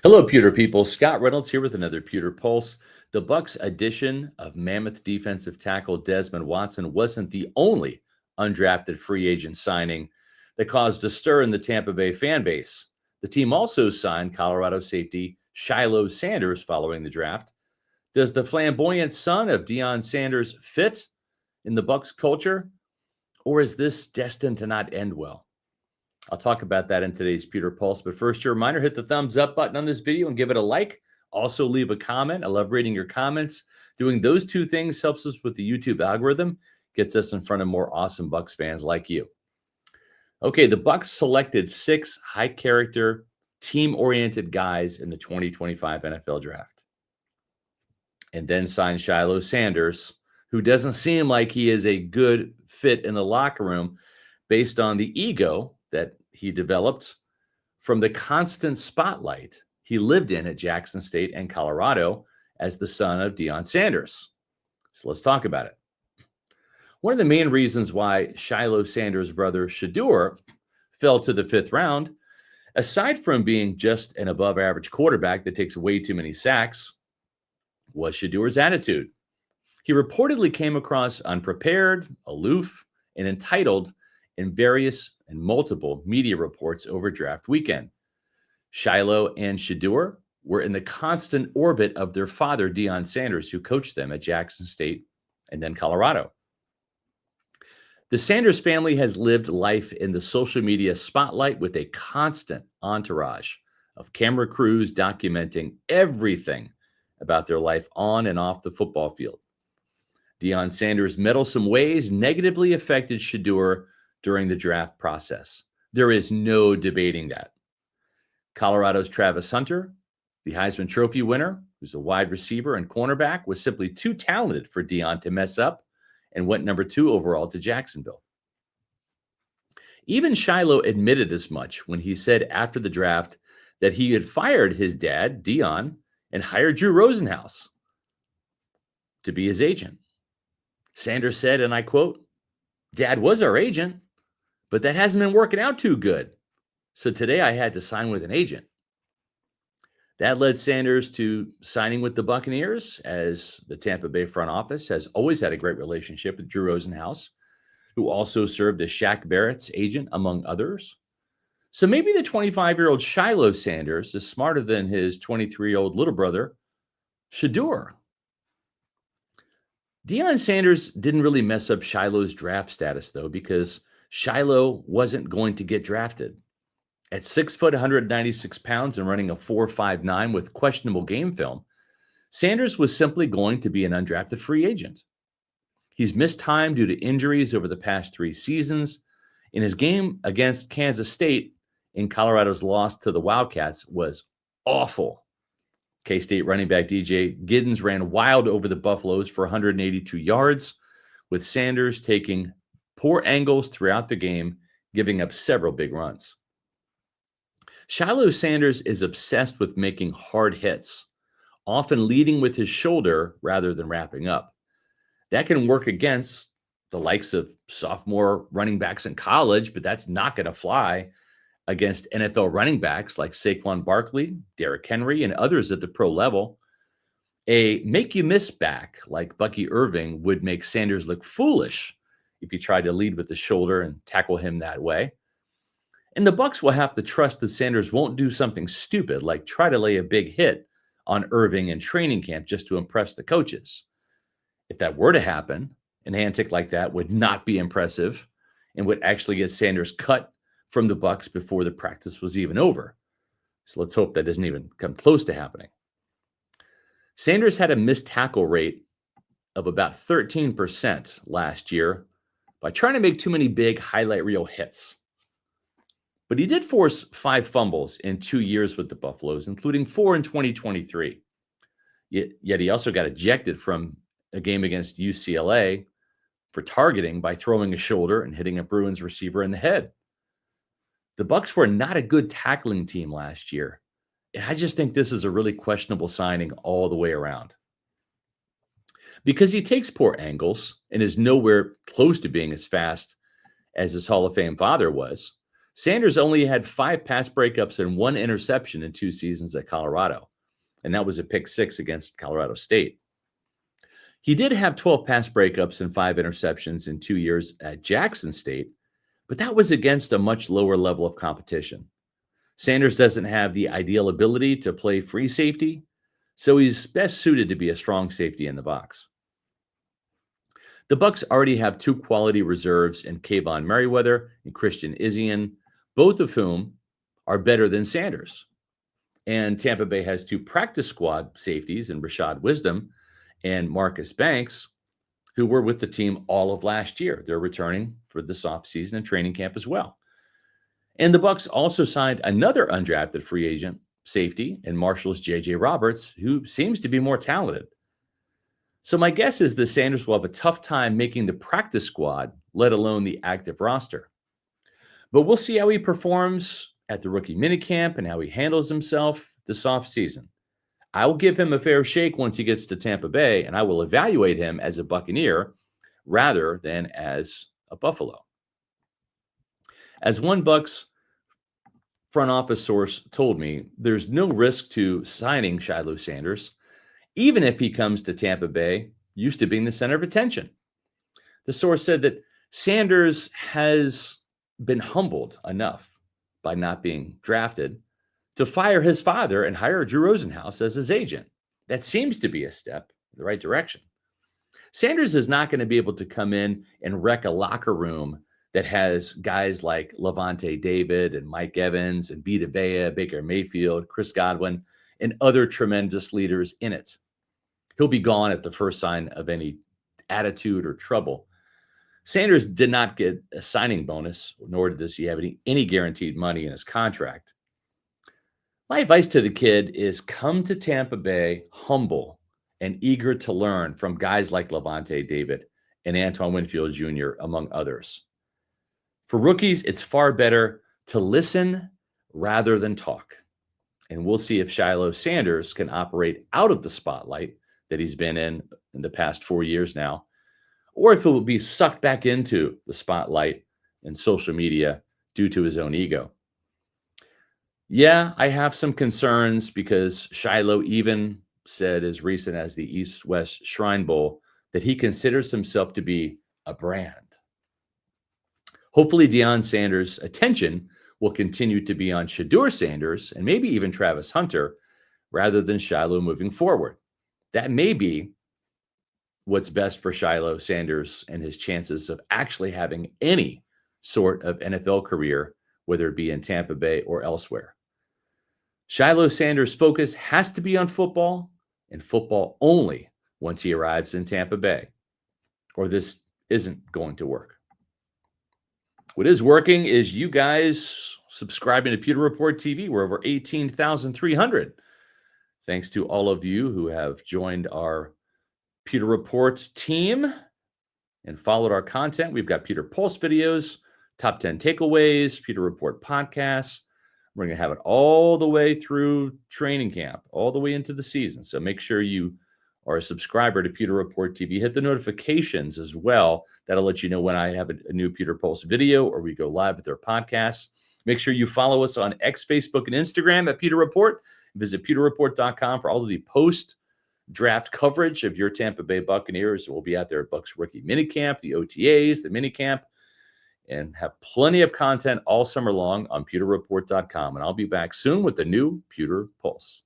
Hello, Pewter people. Scott Reynolds here with another Pewter Pulse. The Bucs' addition of mammoth defensive tackle Desmond Watson wasn't the only undrafted free agent signing that caused a stir in the Tampa Bay fan base. The team also signed Colorado safety Shilo Sanders following the draft. Does the flamboyant son of Deion Sanders fit in the Bucs culture, or is this destined to not end well? I'll talk about that in today's Pewter Pulse. But first, your reminder, hit the thumbs up button on this video and give it a like. Also, leave a comment. I love reading your comments. Doing those two things helps us with the YouTube algorithm, gets us in front of more awesome Bucs fans like you. Okay, the Bucs selected 6 high-character, team-oriented guys in the 2025 NFL Draft, and then signed Shilo Sanders, who doesn't seem like he is a good fit in the locker room based on the ego that he developed from the constant spotlight he lived in at Jackson State and Colorado as the son of Deion Sanders. So let's talk about it. One of the main reasons why Shilo Sanders' brother Shedeur fell to the 5th round, aside from being just an above average quarterback that takes way too many sacks, was Shedeur's attitude. He reportedly came across unprepared, aloof, and entitled in various and multiple media reports over draft weekend. Shiloh and Shedeur were in the constant orbit of their father, Deion Sanders, who coached them at Jackson State and then Colorado. The Sanders family has lived life in the social media spotlight with a constant entourage of camera crews documenting everything about their life on and off the football field. Deion Sanders' meddlesome ways negatively affected Shedeur during the draft process. There is no debating that. Colorado's Travis Hunter, the Heisman Trophy winner, who's a wide receiver and cornerback, was simply too talented for Deion to mess up and went number 2 overall to Jacksonville. Even Shiloh admitted as much when he said after the draft that he had fired his dad, Deion, and hired Drew Rosenhaus to be his agent. Sanders said, and I quote, "Dad was our agent, but that hasn't been working out too good. So today I had to sign with an agent." That led Sanders to signing with the Buccaneers, as the Tampa Bay front office has always had a great relationship with Drew Rosenhaus, who also served as Shaq Barrett's agent, among others. So maybe the 25-year-old Shilo Sanders is smarter than his 23-year-old little brother, Shedeur. Deion Sanders didn't really mess up Shiloh's draft status, though, because Shiloh wasn't going to get drafted. At 6 foot, 196 pounds, and running a 4.59 with questionable game film, Sanders was simply going to be an undrafted free agent. He's missed time due to injuries over the past 3 seasons. In his game against Kansas State in Colorado's loss to the Wildcats was awful. K-State running back DJ Giddens ran wild over the Buffaloes for 182 yards, with Sanders taking poor angles throughout the game, giving up several big runs. Shilo Sanders is obsessed with making hard hits, often leading with his shoulder rather than wrapping up. That can work against the likes of sophomore running backs in college, but that's not going to fly against NFL running backs like Saquon Barkley, Derrick Henry, and others at the pro level. A make you miss back like Bucky Irving would make Sanders look foolish if you tried to lead with the shoulder and tackle him that way. And the Bucs will have to trust that Sanders won't do something stupid like try to lay a big hit on Irving in training camp just to impress the coaches. If that were to happen, an antic like that would not be impressive and would actually get Sanders cut from the Bucs before the practice was even over. So let's hope that doesn't even come close to happening. Sanders had a missed tackle rate of about 13% last year by trying to make too many big highlight reel hits. But he did force 5 fumbles in 2 years with the Buffaloes, including 4 in 2023. Yet he also got ejected from a game against UCLA for targeting by throwing a shoulder and hitting a Bruins receiver in the head. The Bucs were not a good tackling team last year, and I just think this is a really questionable signing all the way around. Because he takes poor angles and is nowhere close to being as fast as his Hall of Fame father was, Sanders only had 5 pass breakups and 1 interception in 2 seasons at Colorado, and that was a pick six against Colorado State. He did have 12 pass breakups and 5 interceptions in 2 years at Jackson State, but that was against a much lower level of competition. Sanders doesn't have the ideal ability to play free safety, so he's best suited to be a strong safety in the box. The Bucs already have 2 quality reserves in Kayvon Merriweather and Christian Izien, both of whom are better than Sanders. And Tampa Bay has 2 practice squad safeties in Rashad Wisdom and Marcus Banks, who were with the team all of last year. They're returning for this offseason and training camp as well. And the Bucs also signed another undrafted free agent safety in Marshall's J.J. Roberts, who seems to be more talented. So my guess is that Sanders will have a tough time making the practice squad, let alone the active roster. But we'll see how he performs at the rookie minicamp and how he handles himself this offseason. I will give him a fair shake once he gets to Tampa Bay, and I will evaluate him as a Buccaneer rather than as a Buffalo. As one Bucs front office source told me, there's no risk to signing Shilo Sanders, even if he comes to Tampa Bay, used to being the center of attention. The source said that Sanders has been humbled enough by not being drafted to fire his father and hire Drew Rosenhaus as his agent. That seems to be a step in the right direction. Sanders is not going to be able to come in and wreck a locker room that has guys like Levante David and Mike Evans and Vita Vea, Baker Mayfield, Chris Godwin, and other tremendous leaders in it. He'll be gone at the first sign of any attitude or trouble. Sanders did not get a signing bonus, nor does he have any guaranteed money in his contract. My advice to the kid is come to Tampa Bay humble and eager to learn from guys like Levante David and Antoine Winfield Jr., among others. For rookies, it's far better to listen rather than talk. And we'll see if Shilo Sanders can operate out of the spotlight that he's been in the past 4 years now, or if it will be sucked back into the spotlight and social media due to his own ego. Yeah, I have some concerns because Shiloh even said as recent as the East-West Shrine Bowl that he considers himself to be a brand. Hopefully, Deion Sanders' attention will continue to be on Shedeur Sanders and maybe even Travis Hunter rather than Shiloh moving forward. That may be what's best for Shilo Sanders and his chances of actually having any sort of NFL career, whether it be in Tampa Bay or elsewhere. Shilo Sanders' focus has to be on football and football only once he arrives in Tampa Bay, or this isn't going to work. What is working is you guys subscribing to Pewter Report TV. We're over 18,300. Thanks to all of you who have joined our Pewter Reports team and followed our content. We've got Pewter Pulse videos, top 10 takeaways, Pewter Report podcasts. We're going to have it all the way through training camp, all the way into the season. So make sure you are a subscriber to Pewter Report TV. Hit the notifications as well. That'll let you know when I have a new Pewter Pulse video or we go live with our podcasts. Make sure you follow us on X, Facebook, and Instagram at Pewter Report. Visit pewterreport.com for all of the post-draft coverage of your Tampa Bay Buccaneers. We'll be out there at Bucs Rookie Minicamp, the OTAs, the Minicamp, and have plenty of content all summer long on pewterreport.com. And I'll be back soon with the new Pewter Pulse.